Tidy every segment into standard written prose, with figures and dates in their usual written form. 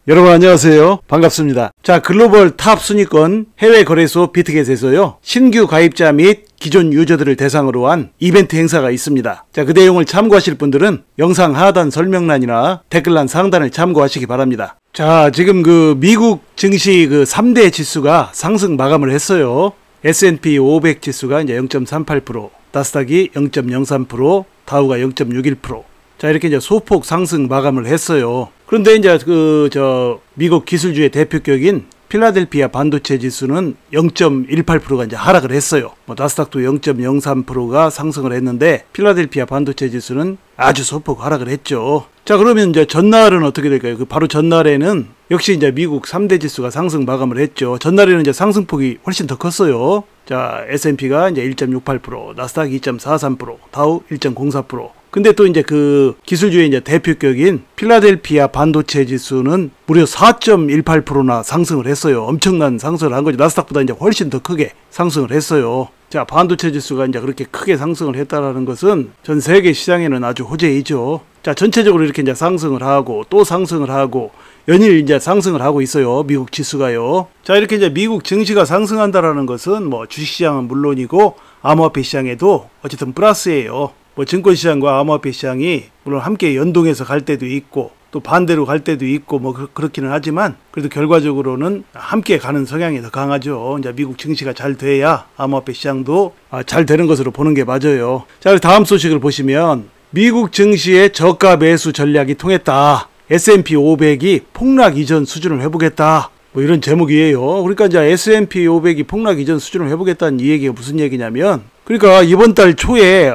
여러분 안녕하세요. 반갑습니다. 자, 글로벌 탑 순위권 해외 거래소 비트겟에서요, 신규 가입자 및 기존 유저들을 대상으로 한 이벤트 행사가 있습니다. 자, 그 내용을 참고하실 분들은 영상 하단 설명란이나 댓글란 상단을 참고하시기 바랍니다. 자, 지금 미국 증시 3대 지수가 상승 마감을 했어요. S&P 500 지수가 이제 0.38%, 나스닥이 0.03%, 다우가 0.61%. 자, 이렇게 이제 소폭 상승 마감을 했어요. 그런데 이제 미국 기술주의 대표격인 필라델피아 반도체 지수는 0.18%가 이제 하락을 했어요. 나스닥도 0.03%가 상승을 했는데 필라델피아 반도체 지수는 아주 소폭 하락을 했죠. 자, 그러면 이제 전날은 어떻게 될까요? 바로 전날에는 역시 이제 미국 3대 지수가 상승 마감을 했죠. 전날에는 이제 상승폭이 훨씬 더 컸어요. 자, S&P가 이제 1.68%, 나스닥 2.43%, 다우 1.04%. 근데 또 이제 기술주의 이제 대표격인 필라델피아 반도체 지수는 무려 4.18%나 상승을 했어요. 엄청난 상승을 한 거죠. 나스닥보다 이제 훨씬 더 크게 상승을 했어요. 자, 반도체 지수가 이제 그렇게 크게 상승을 했다라는 것은 전 세계 시장에는 아주 호재이죠. 자, 전체적으로 이렇게 이제 상승을 하고 또 상승을 하고 연일 이제 상승을 하고 있어요. 미국 지수가요. 자, 이렇게 이제 미국 증시가 상승한다라는 것은 주식시장은 물론이고 암호화폐 시장에도 어쨌든 플러스예요. 증권시장과 암호화폐 시장이 물론 함께 연동해서 갈 때도 있고 또 반대로 갈 때도 있고 그렇기는 하지만 그래도 결과적으로는 함께 가는 성향이 더 강하죠. 이제 미국 증시가 잘 돼야 암호화폐 시장도 잘 되는 것으로 보는 게 맞아요. 자, 다음 소식을 보시면 미국 증시의 저가 매수 전략이 통했다. S&P 500이 폭락 이전 수준을 회복했다. 이런 제목이에요. 그러니까 이제 S&P 500이 폭락 이전 수준을 회복했다는 이 얘기가 무슨 얘기냐면, 그러니까 이번 달 초에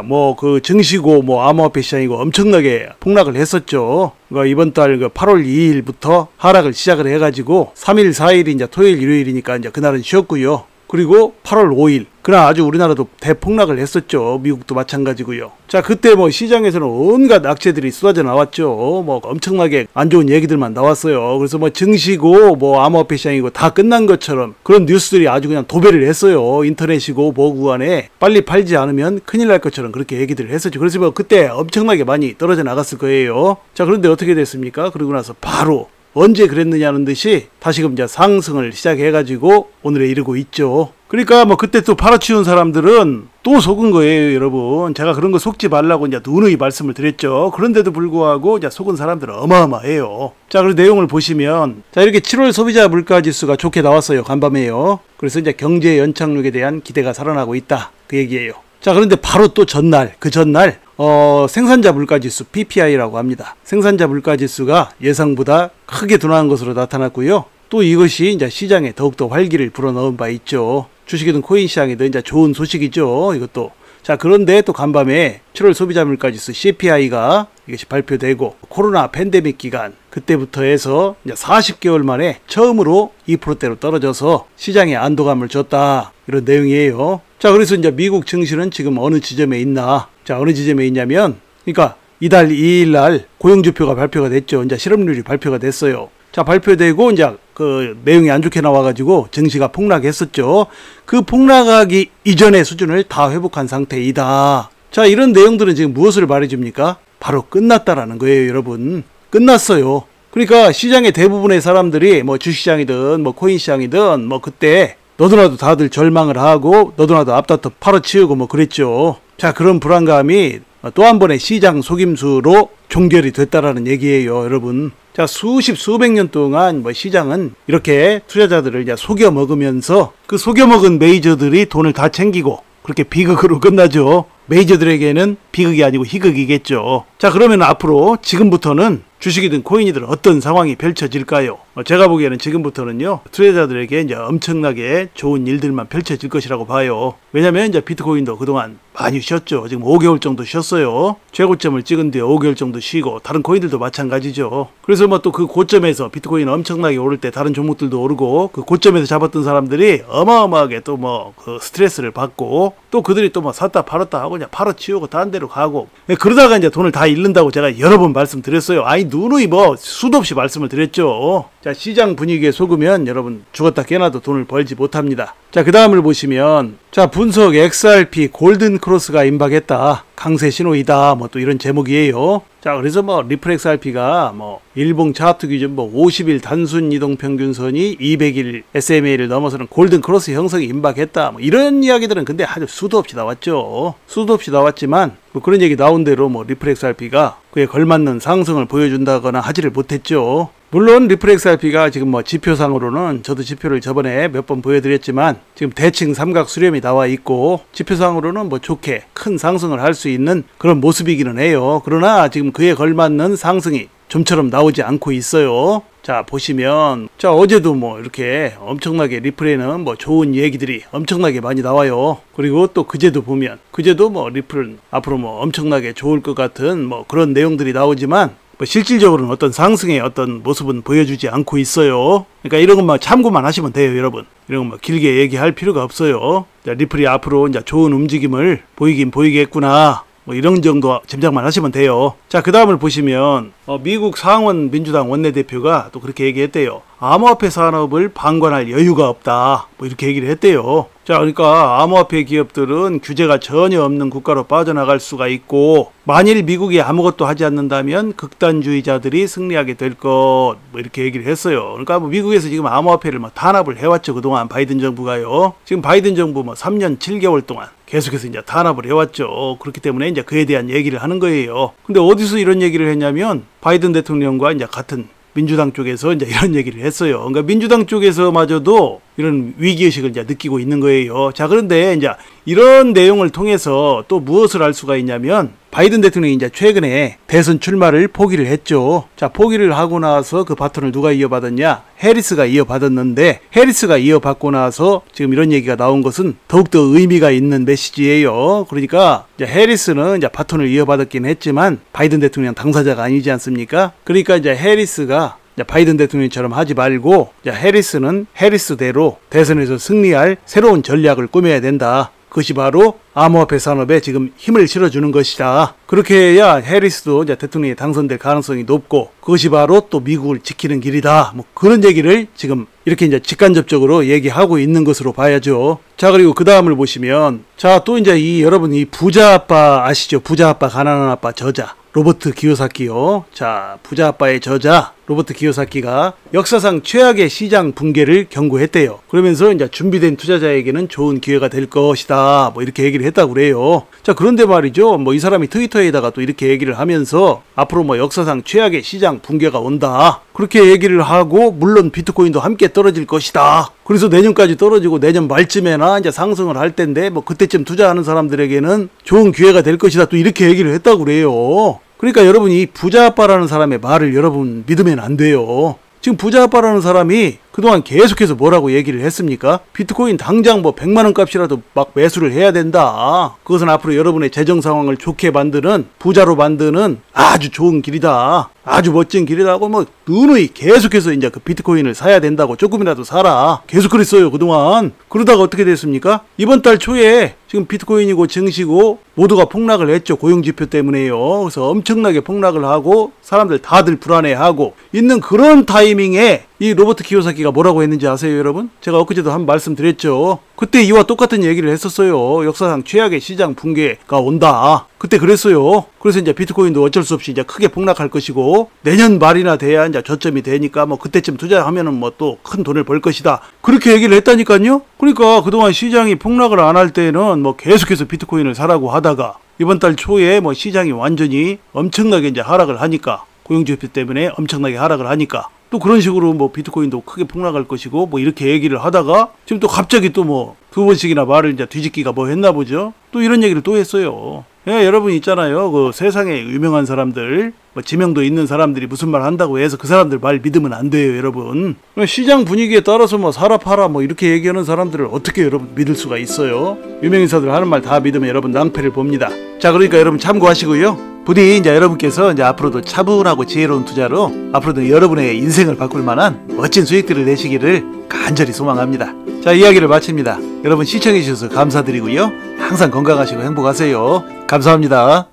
증시고 암호화폐 시장이고 엄청나게 폭락을 했었죠. 그러니까 이번 달 8월 2일부터 하락을 시작을 해가지고 3일, 4일이 이제 토요일, 일요일이니까 이제 그날은 쉬었고요. 그리고 8월 5일 그날 아주 우리나라도 대폭락을 했었죠. 미국도 마찬가지고요. 자, 그때 시장에서는 온갖 악재들이 쏟아져 나왔죠. 엄청나게 안 좋은 얘기들만 나왔어요. 그래서 증시고 암호화폐 시장이고 다 끝난 것처럼 그런 뉴스들이 아주 그냥 도배를 했어요. 인터넷이고 뭐구간에 빨리 팔지 않으면 큰일 날 것처럼 그렇게 얘기들을 했었죠. 그래서 그때 엄청나게 많이 떨어져 나갔을 거예요. 자, 그런데 어떻게 됐습니까? 그러고 나서 바로 언제 그랬느냐는 듯이 다시금 이제 상승을 시작해가지고 오늘에 이르고 있죠. 그러니까 그때 또 팔아치운 사람들은 또 속은 거예요, 여러분. 제가 그런 거 속지 말라고 이제 누누이 말씀을 드렸죠. 그런데도 불구하고 이제 속은 사람들은 어마어마해요. 자, 그리고 내용을 보시면, 자, 이렇게 7월 소비자 물가 지수가 좋게 나왔어요, 간밤에요. 그래서 이제 경제 연착륙에 대한 기대가 살아나고 있다, 그 얘기예요. 자, 그런데 바로 또 전날, 생산자 물가지수 PPI라고 합니다. 생산자 물가지수가 예상보다 크게 둔화한 것으로 나타났고요. 또 이것이 이제 시장에 더욱더 활기를 불어넣은 바 있죠. 주식이든 코인 시장이든 이제 좋은 소식이죠, 이것도. 자, 그런데 또 간밤에 7월 소비자 물가지수 CPI가 이것이 발표되고 코로나 팬데믹 기간 그때부터 해서 이제 40개월 만에 처음으로 2%대로 떨어져서 시장에 안도감을 줬다, 이런 내용이에요. 자, 그래서 이제 미국 증시는 지금 어느 지점에 있나? 자, 어느 지점에 있냐면, 그러니까 이달 2일 날 고용지표가 발표가 됐죠. 이제 실업률이 발표가 됐어요. 자, 발표되고 이제 내용이 안 좋게 나와가지고 증시가 폭락했었죠. 그 폭락하기 이전의 수준을 다 회복한 상태이다. 자, 이런 내용들은 지금 무엇을 말해줍니까? 바로 끝났다라는 거예요, 여러분. 끝났어요. 그러니까 시장의 대부분의 사람들이 주식시장이든 코인 시장이든 그때 너도나도 다들 절망을 하고 너도나도 앞다퉈 팔아치우고 그랬죠. 자, 그런 불안감이 또 한 번의 시장 속임수로 종결이 됐다라는 얘기예요, 여러분. 자, 수백 년 동안 시장은 이렇게 투자자들을 이제 속여 먹으면서 그 속여 먹은 메이저들이 돈을 다 챙기고 그렇게 비극으로 끝나죠. 메이저들에게는 비극이 아니고 희극이겠죠. 자, 그러면 앞으로 지금부터는 주식이든 코인이든 어떤 상황이 펼쳐질까요? 제가 보기에는 지금부터는요, 투자자들에게 이제 엄청나게 좋은 일들만 펼쳐질 것이라고 봐요. 왜냐면 이제 비트코인도 그동안 많이 쉬었죠. 지금 5개월 정도 쉬었어요. 최고점을 찍은 뒤에 5개월 정도 쉬고, 다른 코인들도 마찬가지죠. 그래서 또 그 고점에서 비트코인 엄청나게 오를 때 다른 종목들도 오르고, 그 고점에서 잡았던 사람들이 어마어마하게 또 그 스트레스를 받고, 또 그들이 또 샀다 팔았다 하고 그냥 팔아치우고 다른 데로 가고, 그러다가 이제 돈을 다 잃는다고 제가 여러 번 말씀드렸어요. 아니, 누누이 수도 없이 말씀을 드렸죠. 자, 시장 분위기에 속으면 여러분 죽었다 깨나도 돈을 벌지 못합니다. 자, 그 다음을 보시면, 자, 분석 XRP 골든 크로스가 임박했다, 강세 신호이다, 또 이런 제목이에요. 자, 그래서 뭐 리플 XRP가 뭐 일봉 차트 기준 뭐 50일 단순 이동 평균선이 200일 SMA를 넘어서는 골든 크로스 형성이 임박했다. 뭐 이런 이야기들은 근데 아주 수도 없이 나왔죠. 수도 없이 나왔지만 뭐 그런 얘기 나온 대로 뭐 리플 XRP가 그에 걸맞는 상승을 보여준다거나 하지를 못했죠. 물론 리플 XRP가 지금 뭐 지표상으로는 저도 지표를 저번에 몇 번 보여드렸지만 지금 대칭 삼각 수렴이 나와 있고 지표상으로는 뭐 좋게 큰 상승을 할 수 있는 그런 모습이기는 해요. 그러나 지금 그에 걸맞는 상승이 좀처럼 나오지 않고 있어요. 자, 보시면 자, 어제도 뭐 이렇게 엄청나게 리플에는 뭐 좋은 얘기들이 엄청나게 많이 나와요. 그리고 또 그제도 보면 그제도 뭐 리플은 앞으로 뭐 엄청나게 좋을 것 같은 뭐 그런 내용들이 나오지만 뭐 실질적으로는 어떤 상승의 어떤 모습은 보여주지 않고 있어요. 그러니까 이런 것만 참고만 하시면 돼요, 여러분. 이런 것만 길게 얘기할 필요가 없어요. 자, 리플이 앞으로 이제 좋은 움직임을 보이긴 보이겠구나. 뭐 이런 정도 짐작만 하시면 돼요. 자, 그 다음을 보시면 미국 상원 민주당 원내대표가 또 그렇게 얘기했대요. 암호화폐 산업을 방관할 여유가 없다. 뭐 이렇게 얘기를 했대요. 자, 그러니까 암호화폐 기업들은 규제가 전혀 없는 국가로 빠져나갈 수가 있고 만일 미국이 아무것도 하지 않는다면 극단주의자들이 승리하게 될 것 뭐 이렇게 얘기를 했어요. 그러니까 뭐 미국에서 지금 암호화폐를 뭐 탄압을 해왔죠. 그동안 바이든 정부가요. 지금 바이든 정부 뭐 3년 7개월 동안 계속해서 이제 탄압을 해왔죠. 그렇기 때문에 이제 그에 대한 얘기를 하는 거예요. 근데 어디서 이런 얘기를 했냐면 바이든 대통령과 이제 같은 민주당 쪽에서 이제 이런 얘기를 했어요. 그러니까 민주당 쪽에서마저도 이런 위기의식을 이제 느끼고 있는 거예요. 자, 그런데 이제 이런 내용을 통해서 또 무엇을 알 수가 있냐면 바이든 대통령이 이제 최근에 대선 출마를 포기를 했죠. 자, 포기를 하고 나서 그 바톤을 누가 이어받았냐? 해리스가 이어받았는데 해리스가 이어받고 나서 지금 이런 얘기가 나온 것은 더욱더 의미가 있는 메시지예요. 그러니까 이제 해리스는 이제 바톤을 이어받았긴 했지만 바이든 대통령 당사자가 아니지 않습니까? 그러니까 이제 해리스가 바이든 대통령처럼 하지 말고 해리스는 해리스대로 대선에서 승리할 새로운 전략을 꾸며야 된다. 그것이 바로 암호화폐 산업에 지금 힘을 실어주는 것이다. 그렇게 해야 해리스도 대통령이 당선될 가능성이 높고 그것이 바로 또 미국을 지키는 길이다. 뭐 그런 얘기를 지금 이렇게 이제 직간접적으로 얘기하고 있는 것으로 봐야죠. 자, 그리고 그 다음을 보시면 자, 또 이제 여러분 이 부자 아빠 아시죠? 부자 아빠 가난한 아빠 저자 로버트 기요사키요. 자, 부자 아빠의 저자 로버트 기요사키가 역사상 최악의 시장 붕괴를 경고했대요. 그러면서 이제 준비된 투자자에게는 좋은 기회가 될 것이다. 뭐 이렇게 얘기를 했다고 그래요. 자, 그런데 말이죠. 뭐 이 사람이 트위터에다가 또 이렇게 얘기를 하면서 앞으로 뭐 역사상 최악의 시장 붕괴가 온다. 그렇게 얘기를 하고 물론 비트코인도 함께 떨어질 것이다. 그래서 내년까지 떨어지고 내년 말쯤에나 이제 상승을 할 텐데 뭐 그때쯤 투자하는 사람들에게는 좋은 기회가 될 것이다. 또 이렇게 얘기를 했다고 그래요. 그러니까 여러분 이 부자 아빠라는 사람의 말을 여러분 믿으면 안 돼요. 지금 부자 아빠라는 사람이 그동안 계속해서 뭐라고 얘기를 했습니까? 비트코인 당장 뭐 100만원 값이라도 막 매수를 해야 된다. 그것은 앞으로 여러분의 재정 상황을 좋게 만드는 부자로 만드는 아주 좋은 길이다. 아주 멋진 길이라고 뭐 누누이 계속해서 이제 그 비트코인을 사야 된다고 조금이라도 사라. 계속 그랬어요 그동안. 그러다가 어떻게 됐습니까? 이번 달 초에 지금 비트코인이고 증시고 모두가 폭락을 했죠. 고용지표 때문에요. 그래서 엄청나게 폭락을 하고 사람들 다들 불안해하고 있는 그런 타이밍에 이 로버트 키요사키가 뭐라고 했는지 아세요 여러분? 제가 엊그제도 한번 말씀드렸죠. 그때 이와 똑같은 얘기를 했었어요. 역사상 최악의 시장 붕괴가 온다. 그때 그랬어요. 그래서 이제 비트코인도 어쩔 수 없이 이제 크게 폭락할 것이고 내년 말이나 돼야 이제 저점이 되니까 뭐 그때쯤 투자하면은 뭐 또 큰 돈을 벌 것이다. 그렇게 얘기를 했다니까요. 그러니까 그동안 시장이 폭락을 안 할 때는 뭐 계속해서 비트코인을 사라고 하다가 이번 달 초에 뭐 시장이 완전히 엄청나게 이제 하락을 하니까 고용지표 때문에 엄청나게 하락을 하니까 또 그런 식으로 뭐 비트코인도 크게 폭락할 것이고 뭐 이렇게 얘기를 하다가 지금 또 갑자기 또 뭐 두 번씩이나 말을 이제 뒤집기가 뭐 했나 보죠. 또 이런 얘기를 또 했어요. 예, 여러분 있잖아요. 그 세상에 유명한 사람들, 뭐 지명도 있는 사람들이 무슨 말 한다고 해서 그 사람들 말 믿으면 안 돼요, 여러분. 시장 분위기에 따라서 뭐 사라 팔아 뭐 이렇게 얘기하는 사람들을 어떻게 여러분 믿을 수가 있어요? 유명인사들 하는 말 다 믿으면 여러분 낭패를 봅니다. 자, 그러니까 여러분 참고하시고요. 부디 이제 여러분께서 이제 앞으로도 차분하고 지혜로운 투자로 앞으로도 여러분의 인생을 바꿀 만한 멋진 수익들을 내시기를 간절히 소망합니다. 자, 이야기를 마칩니다. 여러분 시청해 주셔서 감사드리고요. 항상 건강하시고 행복하세요. 감사합니다.